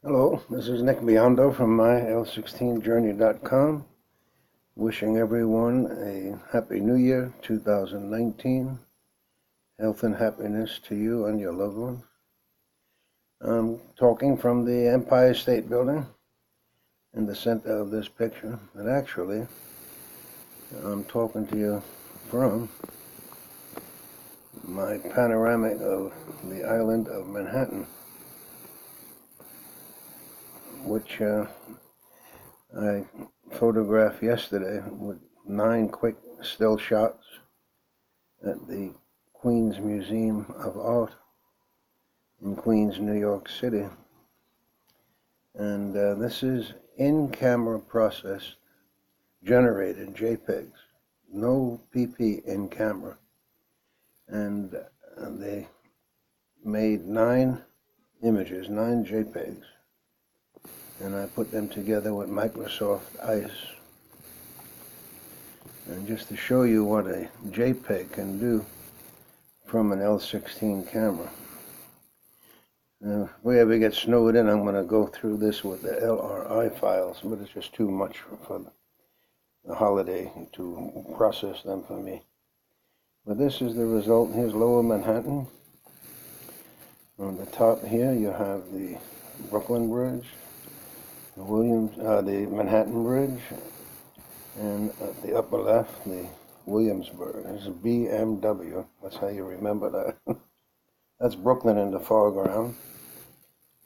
Hello, this is Nick Biondo from my L16journey.com, wishing everyone a Happy New Year 2019, health and happiness to you and your loved ones. I'm talking from the Empire State Building in the center of this picture, but actually I'm talking to you from my panoramic of the island of Manhattan, which I photographed yesterday with 9 quick still shots at the Queens Museum of Art in Queens, New York City. And this is in-camera processed, generated Jpegs, no PP in camera. And they made 9 images, 9 Jpegs. And I put them together with Microsoft Ice. And just to show you what a JPEG can do from an L16 camera. Now, if we ever get snowed in, I'm going to go through this with the LRI files, but it's just too much for the holiday to process them for me. But this is the result. Here's Lower Manhattan. On the top here, you have the Brooklyn Bridge, the Manhattan Bridge, and at the upper left, the Williamsburg. This is BMW. That's how you remember that. That's Brooklyn in the foreground,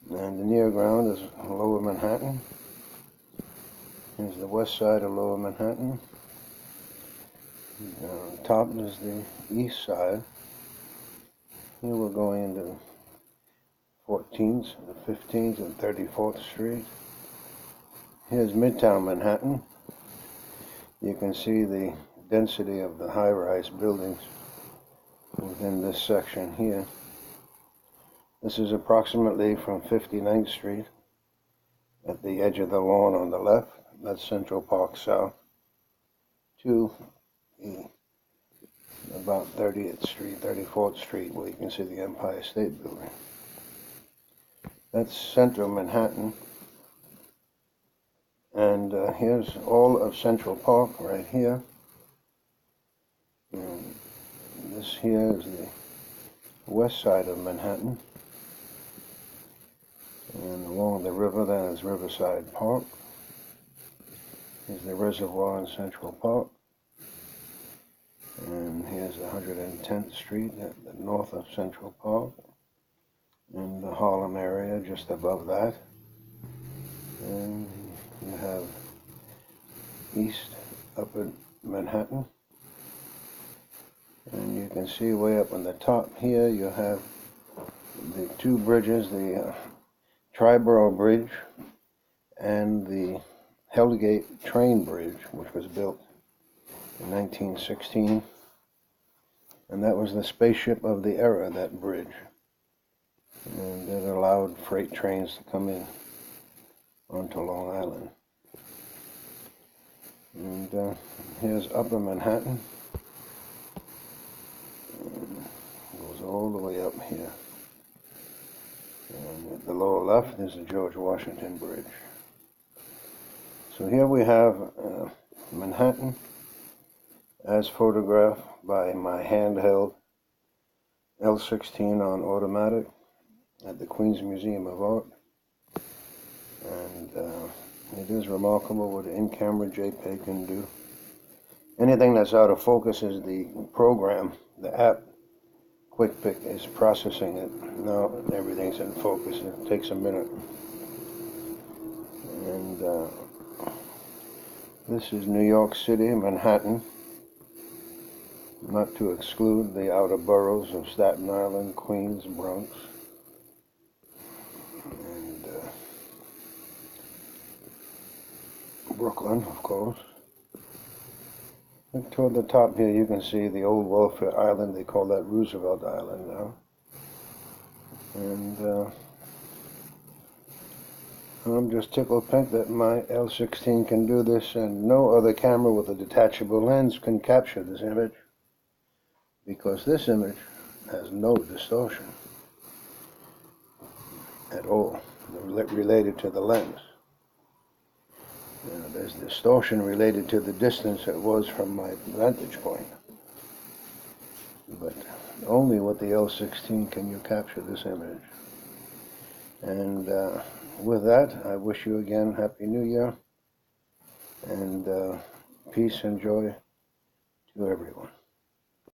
and the near ground is Lower Manhattan. Here's the west side of Lower Manhattan. On top is the east side. Here we're going into 14th, 15th, and 34th Street. Here's Midtown Manhattan. You can see the density of the high-rise buildings within this section here. This is approximately from 59th Street at the edge of the lawn on the left, that's Central Park South, to about 30th Street, 34th Street, where you can see the Empire State Building. That's Central Manhattan. And here's all of Central Park right here. And this here is the west side of Manhattan. And along the river then is Riverside Park. Here's the reservoir in Central Park. And here's 110th Street at the north of Central Park. And the Harlem area just above that. And you have East Upper Manhattan, and you can see way up on the top here you have the 2 bridges, the Triborough Bridge and the Hellgate Train Bridge, which was built in 1916, and that was the spaceship of the era, that bridge, and it allowed freight trains to come in onto Long Island. And here's Upper Manhattan. And goes all the way up here. And at the lower left is the George Washington Bridge. So here we have Manhattan as photographed by my handheld L16 on automatic at the Queens Museum of Art. And it is remarkable what an in-camera JPEG can do. Anything that's out of focus is the program, the app. QuickPic is processing it. Now everything's in focus. It takes a minute. And this is New York City, Manhattan. Not to exclude the outer boroughs of Staten Island, Queens, Bronx. Brooklyn, of course. And toward the top here you can see the old welfare island. They call that Roosevelt Island now. And I'm just tickled pink that my L16 can do this, and no other camera with a detachable lens can capture this image, because this image has no distortion at all. related to the lens. There's distortion related to the distance it was from my vantage point. But only with the L16 can you capture this image. And with that, I wish you again Happy New Year, and peace and joy to everyone.